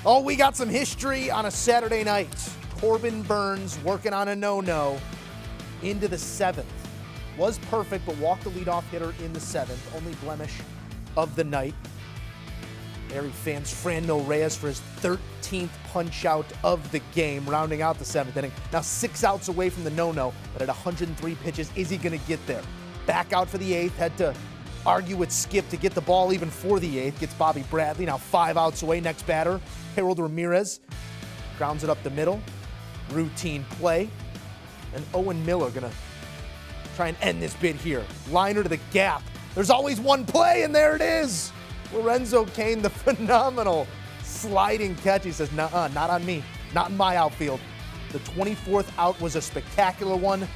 Oh, we got some history on a Saturday night. Corbin Burnes working on a no-no into the seventh. Was perfect, but walked the leadoff hitter in the seventh. Only blemish of the night. Barry fans Franmil Reyes for his 13th punch-out of the game, rounding out the seventh inning. Now 6 outs away from the no-no, but at 103 pitches, is he going to get there? Back out for the eighth, had to argue with Skip to get the ball even for the eighth. Gets Bobby Bradley, now 5 outs away. Next batter, Harold Ramirez. Grounds it up the middle. Routine play. And Owen Miller going to try and end this bid here. Liner to the gap. There's always one play, and there it is. Lorenzo Cain, the phenomenal sliding catch. He says, nuh-uh, not on me, not in my outfield. The 24th out was a spectacular one,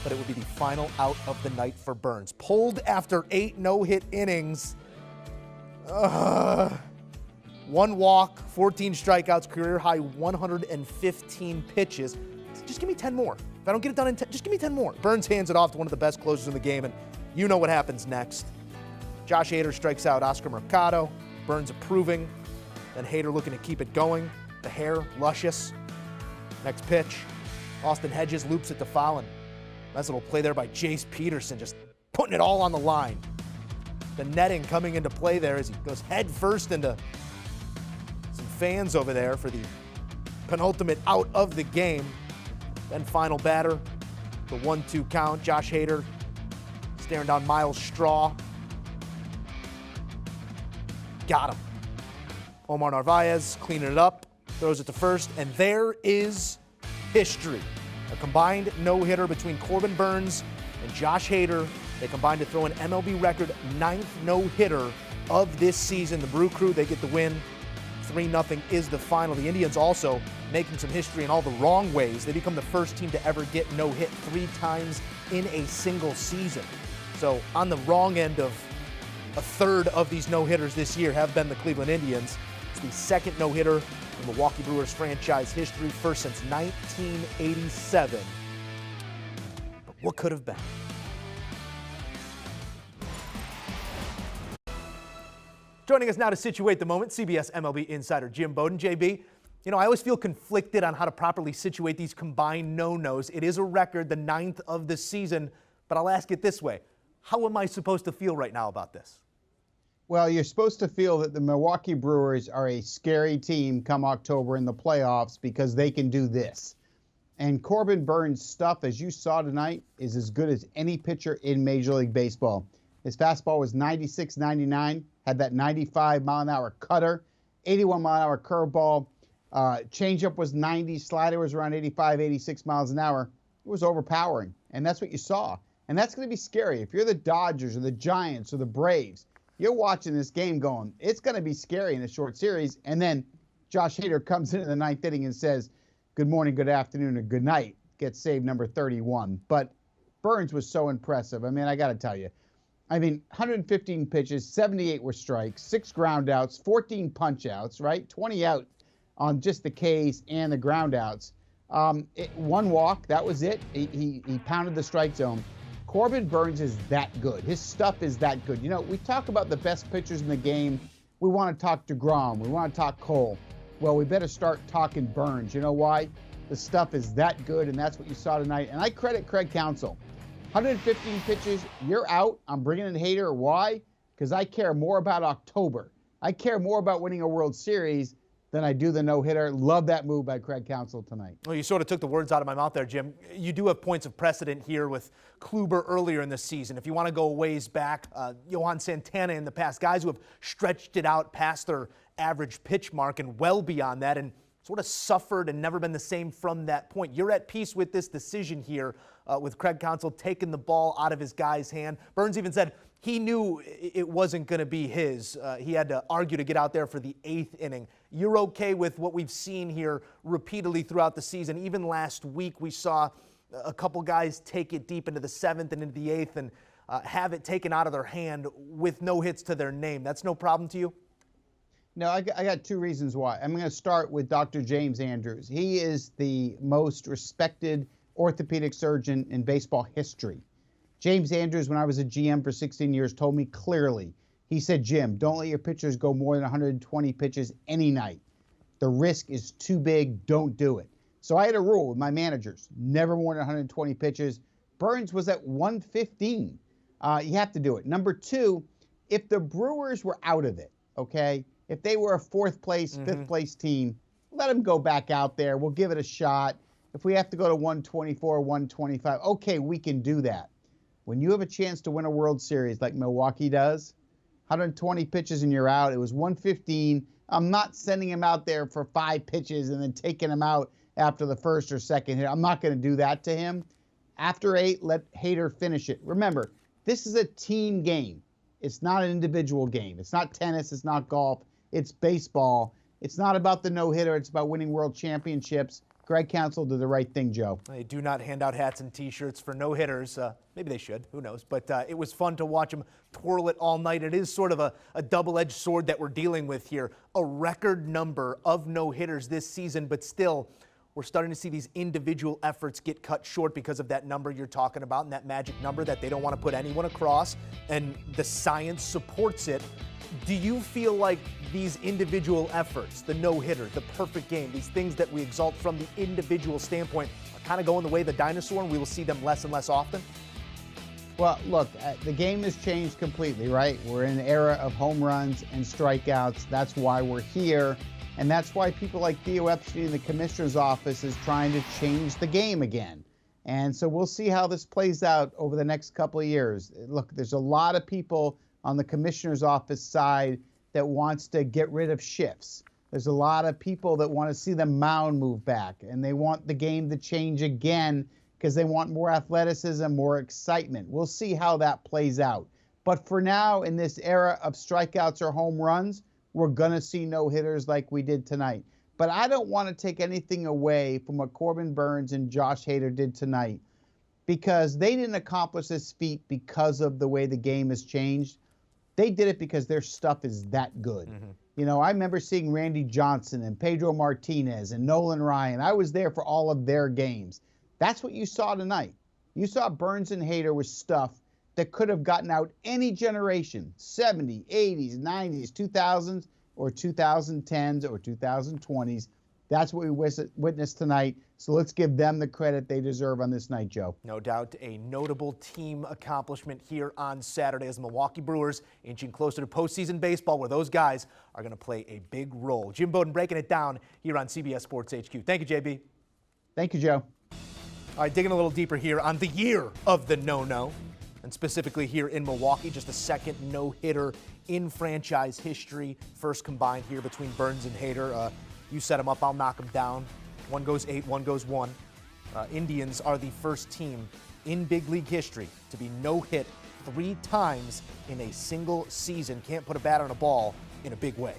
but it would be the final out of the night for Burnes. Pulled after 8 no-hit innings. 1 walk, 14 strikeouts, career high 115 pitches. Just give me 10 more. If I don't get it done in 10, just give me 10 more. Burnes hands it off to one of the best closers in the game, and you know what happens next. Josh Hader strikes out Oscar Mercado. Burnes approving. Then Hader looking to keep it going. The hair, luscious. Next pitch. Austin Hedges loops it to Fallon. Nice little play there by Jace Peterson, just putting it all on the line. The netting coming into play there as he goes head first into some fans over there for the penultimate out of the game. Then final batter, the 1-2 count. Josh Hader staring down Miles Straw. Got him. Omar Narvaez cleaning it up, throws it to first, and there is history. A combined no-hitter between Corbin Burnes and Josh Hader. They combined to throw an MLB record 9th no-hitter of this season. The Brew Crew, they get the win. 3-0 is the final. The Indians also making some history in all the wrong ways. They become the first team to ever get no-hit 3 times in a single season. So on the wrong end of a third of these no-hitters this year have been the Cleveland Indians. It's the second no-hitter in Milwaukee Brewers franchise history, first since 1987. But what could have been? Joining us now to situate the moment, CBS MLB insider Jim Bowden. JB, you know, I always feel conflicted on how to properly situate these combined no-nos. It is a record, the 9th of the season, but I'll ask it this way. How am I supposed to feel right now about this? Well, you're supposed to feel that the Milwaukee Brewers are a scary team come October in the playoffs because they can do this. And Corbin Burnes' stuff, as you saw tonight, is as good as any pitcher in Major League Baseball. His fastball was 96, 99, had that 95-mile-an-hour cutter, 81-mile-an-hour curveball. Changeup was 90, slider was around 85, 86 miles an hour. It was overpowering, and that's what you saw. And that's going to be scary. If you're the Dodgers or the Giants or the Braves, you're watching this game going, it's going to be scary in a short series. And then Josh Hader comes into the 9th inning and says, good morning, good afternoon, or good night. Gets save number 31. But Burnes was so impressive. I mean, I got to tell you. 115 pitches, 78 were strikes, 6 ground outs, 14 punch outs, right? 20 out on just the Ks and the ground outs. 1 walk, that was it. He pounded the strike zone. Corbin Burnes is that good. His stuff is that good. You know, we talk about the best pitchers in the game. We want to talk DeGrom. We want to talk Cole. Well, we better start talking Burnes. You know why? The stuff is that good, and that's what you saw tonight. And I credit Craig Counsell. 115 pitches, you're out. I'm bringing in Hader. Why? Because I care more about October. I care more about winning a World Series than I do the no-hitter. Love that move by Craig Counsell tonight. Well, you sort of took the words out of my mouth there, Jim. You do have points of precedent here with Kluber earlier in the season. If you want to go a ways back, Johan Santana in the past, guys who have stretched it out past their average pitch mark and well beyond that and sort of suffered and never been the same from that point. You're at peace with this decision here with Craig Counsell taking the ball out of his guy's hand. Burnes even said he knew it wasn't going to be his. He had to argue to get out there for the 8th inning. You're okay with what we've seen here repeatedly throughout the season. Even last week we saw a couple guys take it deep into the 7th and into the 8th and have it taken out of their hand with no hits to their name. That's no problem to you? No, I got 2 reasons why. I'm going to start with Dr. James Andrews. He is the most respected orthopedic surgeon in baseball history. James Andrews, when I was a GM for 16 years, told me clearly, he said, Jim, don't let your pitchers go more than 120 pitches any night. The risk is too big. Don't do it. So I had a rule with my managers, never more than 120 pitches. Burnes was at 115. You have to do it. Number two, if the Brewers were out of it, okay, if they were a fourth place, fifth place team, let them go back out there. We'll give it a shot. If we have to go to 124, 125, okay, we can do that. When you have a chance to win a World Series like Milwaukee does, 120 pitches and you're out. It was 115. I'm not sending him out there for 5 pitches and then taking him out after the first or second hit. I'm not going to do that to him. After 8, let Hader finish it. Remember, this is a team game. It's not an individual game. It's not tennis. It's not golf. It's baseball. It's not about the no-hitter. It's about winning world championships. Greg Counsell did the right thing, Joe. They do not hand out hats and T-shirts for no-hitters. Maybe they should. Who knows? But it was fun to watch them twirl it all night. It is sort of a double-edged sword that we're dealing with here. A record number of no-hitters this season, but still, we're starting to see these individual efforts get cut short because of that number you're talking about and that magic number that they don't want to put anyone across, and the science supports it. Do you feel like these individual efforts, the no-hitter, the perfect game, these things that we exalt from the individual standpoint are kind of going the way of the dinosaur and we will see them less and less often? Well, look, the game has changed completely, right? We're in an era of home runs and strikeouts. That's why we're here. And that's why people like Theo Epstein in the commissioner's office is trying to change the game again. And so we'll see how this plays out over the next couple of years. Look, there's a lot of people on the commissioner's office side that wants to get rid of shifts. There's a lot of people that want to see the mound move back, and they want the game to change again because they want more athleticism, more excitement. We'll see how that plays out. But for now, in this era of strikeouts or home runs, we're going to see no-hitters like we did tonight. But I don't want to take anything away from what Corbin Burnes and Josh Hader did tonight, because they didn't accomplish this feat because of the way the game has changed. They did it because their stuff is that good. You know, I remember seeing Randy Johnson and Pedro Martinez and Nolan Ryan. I was there for all of their games. That's what you saw tonight. You saw Burnes and Hader with stuff that could have gotten out any generation, 70s, 80s, 90s, 2000s, or 2010s, or 2020s. That's what we witnessed tonight. So let's give them the credit they deserve on this night, Joe. No doubt a notable team accomplishment here on Saturday as the Milwaukee Brewers inching closer to postseason baseball, where those guys are going to play a big role. Jim Bowden breaking it down here on CBS Sports HQ. Thank you, JB. Thank you, Joe. All right, digging a little deeper here on the year of the no-no, and specifically here in Milwaukee, just the second no-hitter in franchise history. First combined here between Burnes and Hader. You set them up, I'll knock them down. One goes 8, one goes 1. Indians are the first team in big league history to be no-hit 3 times in a single season. Can't put a bat on a ball in a big way.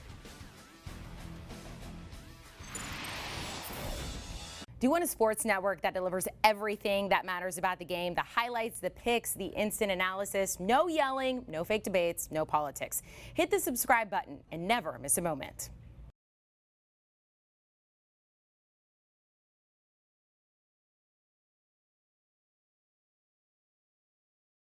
Do you want a sports network that delivers everything that matters about the game? The highlights, the picks, the instant analysis, no yelling, no fake debates, no politics. Hit the subscribe button and never miss a moment.